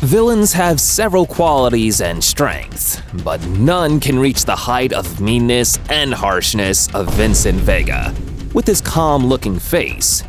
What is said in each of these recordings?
Villains have several qualities and strengths, but none can reach the height of meanness and harshness of Vincent Vega. With his calm-looking face,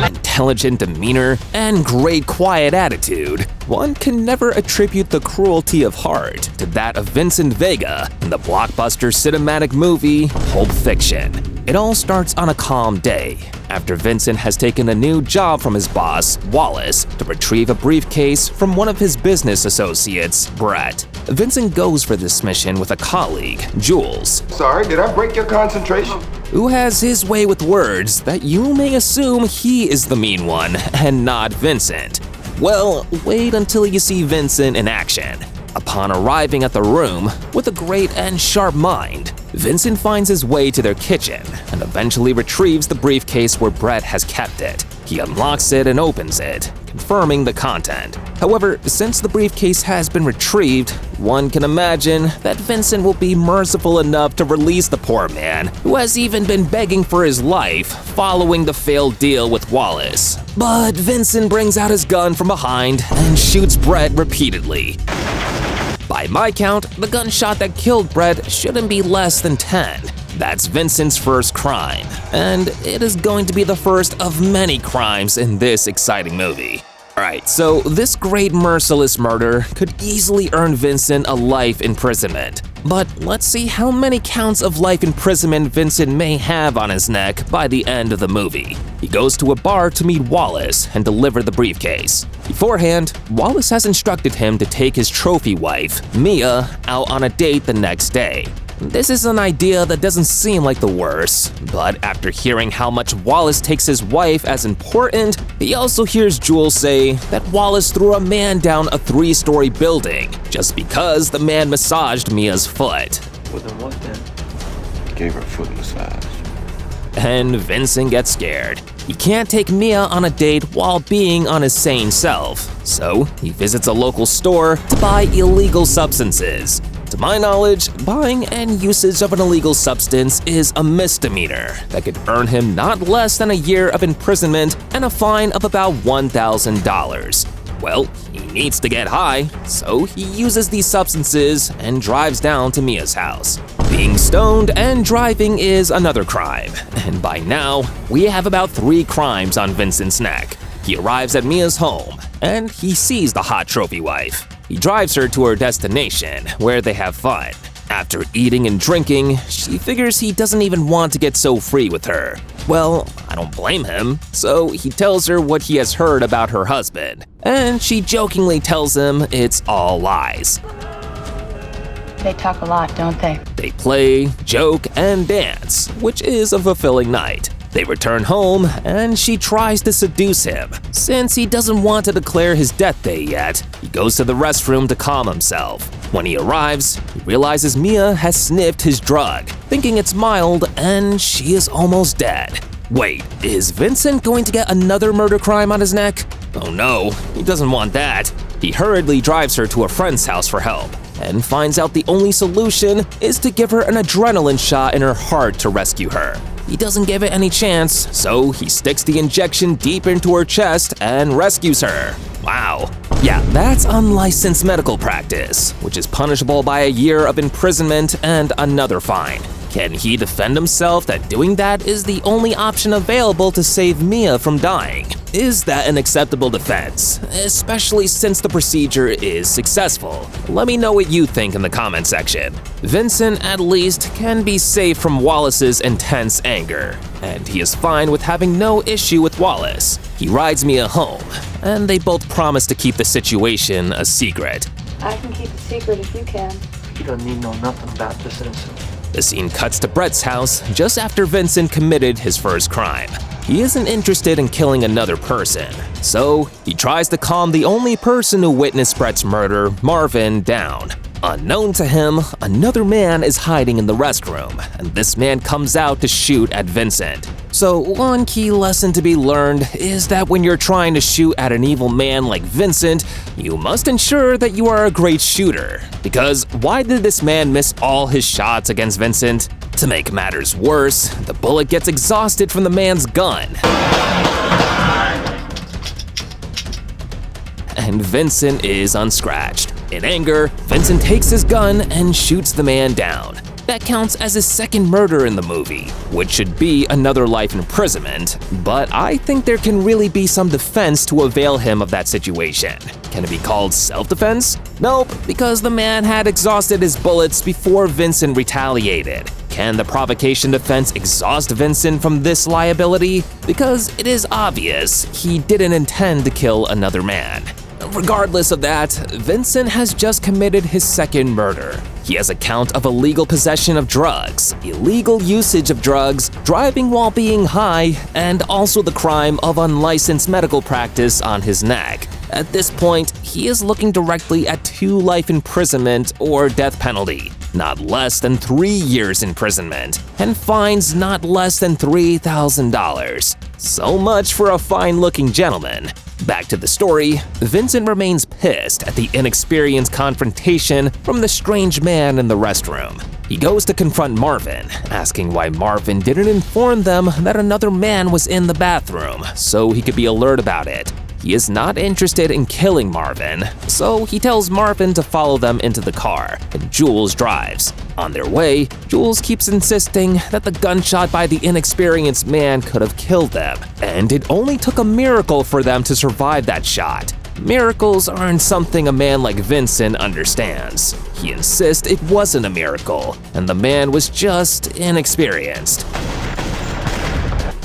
intelligent demeanor, and great quiet attitude, one can never attribute the cruelty of heart to that of Vincent Vega in the blockbuster cinematic movie Pulp Fiction. It all starts on a calm day, after Vincent has taken a new job from his boss, Wallace, to retrieve a briefcase from one of his business associates, Brett. Vincent goes for this mission with a colleague, Jules. Sorry, did I break your concentration? Who has his way with words that you may assume he is the mean one and not Vincent. Well, wait until you see Vincent in action. Upon arriving at the room, with a great and sharp mind, Vincent finds his way to their kitchen and eventually retrieves the briefcase where Brett has kept it. He unlocks it and opens it, confirming the content. However, since the briefcase has been retrieved, one can imagine that Vincent will be merciful enough to release the poor man, who has even been begging for his life following the failed deal with Wallace. But Vincent brings out his gun from behind and shoots Brett repeatedly. By my count, the gunshot that killed Brett shouldn't be less than 10. That's Vincent's first crime, and it is going to be the first of many crimes in this exciting movie. Alright, so this great merciless murder could easily earn Vincent a life imprisonment. But let's see how many counts of life imprisonment Vincent may have on his neck by the end of the movie. He goes to a bar to meet Wallace and deliver the briefcase. Beforehand, Wallace has instructed him to take his trophy wife, Mia, out on a date the next day. This is an idea that doesn't seem like the worst, but after hearing how much Wallace takes his wife as important, he also hears Jules say that Wallace threw a man down a 3-story building just because the man massaged Mia's foot. Well, then what then? Gave her foot massage. And Vincent gets scared. He can't take Mia on a date while being on his sane self, so he visits a local store to buy illegal substances. To my knowledge, buying and usage of an illegal substance is a misdemeanor that could earn him not less than a year of imprisonment and a fine of about $1,000. Well, he needs to get high, so he uses these substances and drives down to Mia's house. Being stoned and driving is another crime, and by now, we have about 3 crimes on Vincent's neck. He arrives at Mia's home, and he sees the hot trophy wife. He drives her to her destination, where they have fun. After eating and drinking, she figures he doesn't even want to get so free with her. Well, I don't blame him, so he tells her what he has heard about her husband, and she jokingly tells him it's all lies. They talk a lot, don't they? They play, joke, and dance, which is a fulfilling night. They return home, and she tries to seduce him. Since he doesn't want to declare his death day yet, he goes to the restroom to calm himself. When he arrives, he realizes Mia has sniffed his drug, thinking it's mild, and she is almost dead. Wait, is Vincent going to get another murder crime on his neck? Oh no, he doesn't want that. He hurriedly drives her to a friend's house for help, and finds out the only solution is to give her an adrenaline shot in her heart to rescue her. He doesn't give it any chance, so he sticks the injection deep into her chest and rescues her. Wow. Yeah, that's unlicensed medical practice, which is punishable by a year of imprisonment and another fine. Can he defend himself that doing that is the only option available to save Mia from dying? Is that an acceptable defense, especially since the procedure is successful? Let me know what you think in the comment section. Vincent, at least, can be saved from Wallace's intense anger, and he is fine with having no issue with Wallace. He rides Mia home, and they both promise to keep the situation a secret. I can keep it secret if you can. You don't need to know nothing about this incident. The scene cuts to Brett's house just after Vincent committed his first crime. He isn't interested in killing another person, so he tries to calm the only person who witnessed Brett's murder, Marvin, down. Unknown to him, another man is hiding in the restroom, and this man comes out to shoot at Vincent. So one key lesson to be learned is that when you're trying to shoot at an evil man like Vincent, you must ensure that you are a great shooter. Because why did this man miss all his shots against Vincent? To make matters worse, the bullet gets exhausted from the man's gun. and Vincent is unscratched. In anger, Vincent takes his gun and shoots the man down. That counts as his second murder in the movie, which should be another life imprisonment, but I think there can really be some defense to avail him of that situation. Can it be called self-defense? Nope, because the man had exhausted his bullets before Vincent retaliated. Can the provocation defense exhaust Vincent from this liability? Because it is obvious he didn't intend to kill another man. Regardless of that, Vincent has just committed his second murder. He has a count of illegal possession of drugs, illegal usage of drugs, driving while being high, and also the crime of unlicensed medical practice on his neck. At this point, he is looking directly at 2 life imprisonment or death penalty, not less than 3 years imprisonment, and fines not less than $3,000. So much for a fine-looking gentleman. Back to the story, Vincent remains pissed at the inexperienced confrontation from the strange man in the restroom. He goes to confront Marvin, asking why Marvin didn't inform them that another man was in the bathroom so he could be alert about it. He is not interested in killing Marvin, so he tells Marvin to follow them into the car, and Jules drives. On their way, Jules keeps insisting that the gunshot by the inexperienced man could have killed them, and it only took a miracle for them to survive that shot. Miracles aren't something a man like Vincent understands. He insists it wasn't a miracle, and the man was just inexperienced.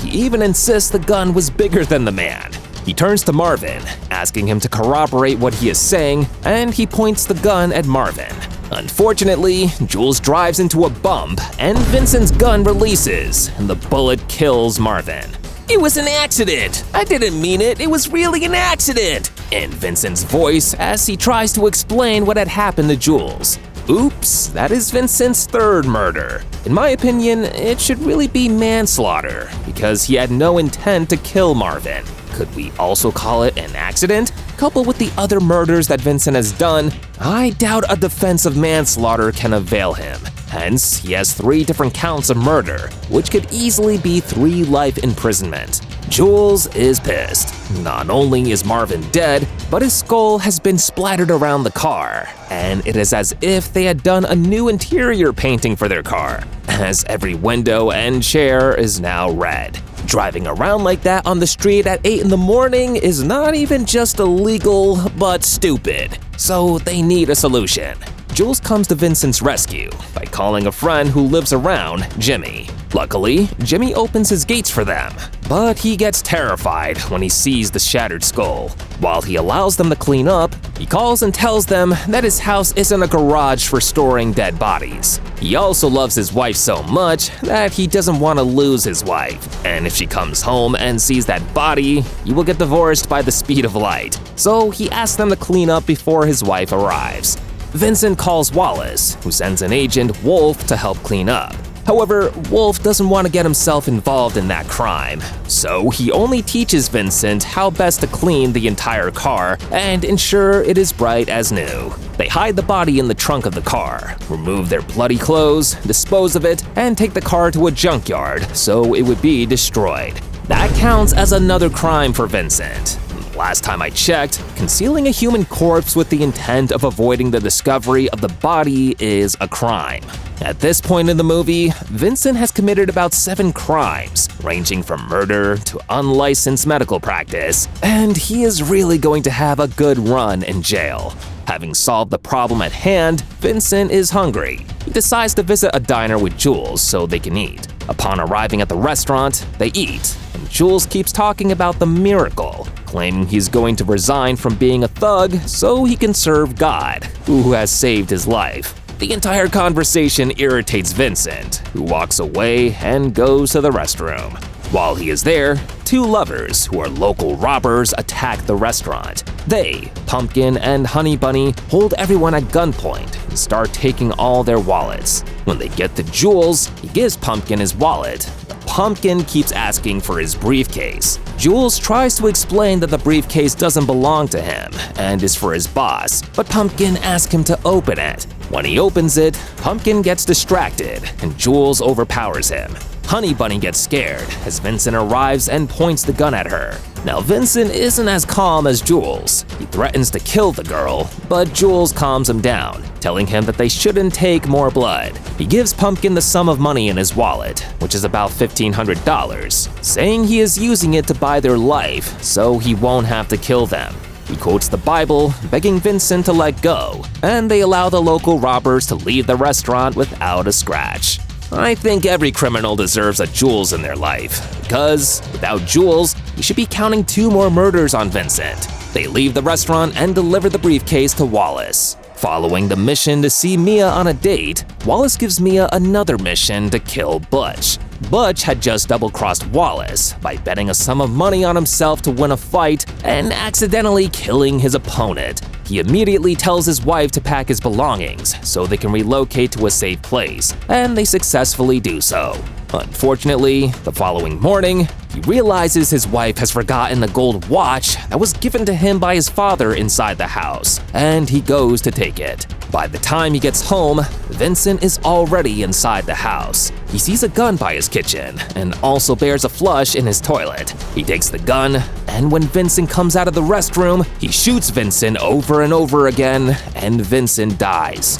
He even insists the gun was bigger than the man. He turns to Marvin, asking him to corroborate what he is saying, and he points the gun at Marvin. Unfortunately, Jules drives into a bump, and Vincent's gun releases, and the bullet kills Marvin. "It was an accident! I didn't mean it! It was really an accident!" in Vincent's voice as he tries to explain what had happened to Jules. Oops, that is Vincent's third murder. In my opinion, it should really be manslaughter, because he had no intent to kill Marvin. Could we also call it an accident? Coupled with the other murders that Vincent has done, I doubt a defense of manslaughter can avail him. Hence, he has 3 different counts of murder, which could easily be 3 life imprisonment. Jules is pissed. Not only is Marvin dead, but his skull has been splattered around the car, and it is as if they had done a new interior painting for their car, as every window and chair is now red. Driving around like that on the street at 8 in the morning is not even just illegal, but stupid. So they need a solution. Jules comes to Vincent's rescue by calling a friend who lives around, Jimmy. Luckily, Jimmy opens his gates for them, but he gets terrified when he sees the shattered skull. While he allows them to clean up, he calls and tells them that his house isn't a garage for storing dead bodies. He also loves his wife so much that he doesn't want to lose his wife, and if she comes home and sees that body, he will get divorced by the speed of light. So he asks them to clean up before his wife arrives. Vincent calls Wallace, who sends an agent, Wolf, to help clean up. However, Wolf doesn't want to get himself involved in that crime, so he only teaches Vincent how best to clean the entire car and ensure it is bright as new. They hide the body in the trunk of the car, remove their bloody clothes, dispose of it, and take the car to a junkyard so it would be destroyed. That counts as another crime for Vincent. Last time I checked, concealing a human corpse with the intent of avoiding the discovery of the body is a crime. At this point in the movie, Vincent has committed about 7 crimes, ranging from murder to unlicensed medical practice, and he is really going to have a good run in jail. Having solved the problem at hand, Vincent is hungry. He decides to visit a diner with Jules so they can eat. Upon arriving at the restaurant, they eat, and Jules keeps talking about the miracle, claiming he's going to resign from being a thug so he can serve God, who has saved his life. The entire conversation irritates Vincent, who walks away and goes to the restroom. While he is there, 2 lovers, who are local robbers, attack the restaurant. They, Pumpkin and Honey Bunny, hold everyone at gunpoint and start taking all their wallets. When they get to Jules, he gives Pumpkin his wallet. Pumpkin keeps asking for his briefcase. Jules tries to explain that the briefcase doesn't belong to him and is for his boss, but Pumpkin asks him to open it. When he opens it, Pumpkin gets distracted and Jules overpowers him. Honey Bunny gets scared as Vincent arrives and points the gun at her. Now, Vincent isn't as calm as Jules. He threatens to kill the girl, but Jules calms him down, telling him that they shouldn't take more blood. He gives Pumpkin the sum of money in his wallet, which is about $1,500, saying he is using it to buy their life so he won't have to kill them. He quotes the Bible, begging Vincent to let go, and they allow the local robbers to leave the restaurant without a scratch. I think every criminal deserves a Jules in their life, because without Jules, we should be counting 2 more murders on Vincent. They leave the restaurant and deliver the briefcase to Wallace. Following the mission to see Mia on a date, Wallace gives Mia another mission to kill Butch. Butch had just double-crossed Wallace by betting a sum of money on himself to win a fight and accidentally killing his opponent. He immediately tells his wife to pack his belongings so they can relocate to a safe place, and they successfully do so. Unfortunately, the following morning, he realizes his wife has forgotten the gold watch that was given to him by his father inside the house, and he goes to take it. By the time he gets home, Vincent is already inside the house. He sees a gun by his kitchen and also bears a flush in his toilet. He takes the gun, and when Vincent comes out of the restroom, he shoots Vincent over and over again, and Vincent dies.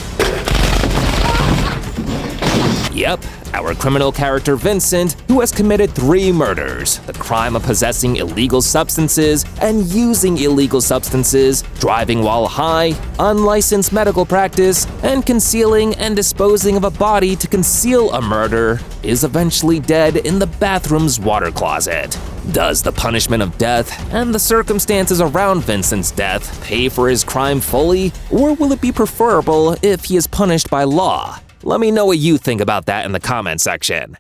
Yep, our criminal character Vincent, who has committed 3 murders, the crime of possessing illegal substances and using illegal substances, driving while high, unlicensed medical practice, and concealing and disposing of a body to conceal a murder, is eventually dead in the bathroom's water closet. Does the punishment of death and the circumstances around Vincent's death pay for his crime fully, or will it be preferable if he is punished by law? Let me know what you think about that in the comment section.